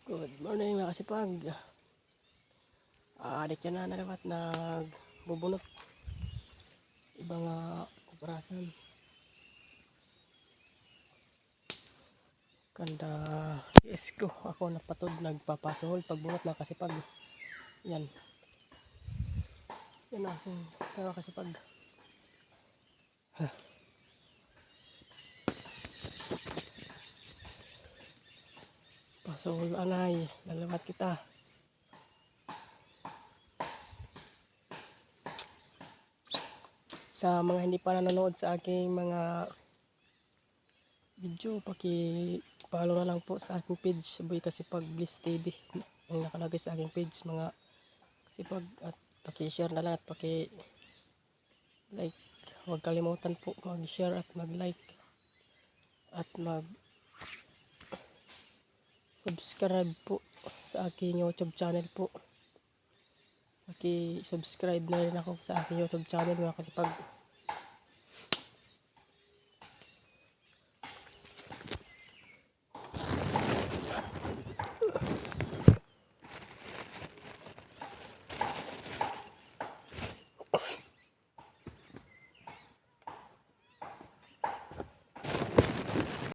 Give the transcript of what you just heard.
Good morning mga kasipag. Adik yan na nalabat nagbubunot ibang operasan. Kanda yes ko ako napatod nagpapasol pagbunot mga kasipag. Yan. Yan akong mga kasipag. Pasol anay, lalabat kita. Sa mga hindi pa nanonood sa aking mga video, paki-follow na lang po sa aking page, Boy Kasipag Bliss TV. Ang nakalagay sa aking page mga kasipag, at paki-share na lang at paki-like. Huwag kalimutan po mag-share at mag-like at mag-subscribe po sa aking YouTube channel po. Paki-subscribe na rin ako sa aking YouTube channel mga kasipag.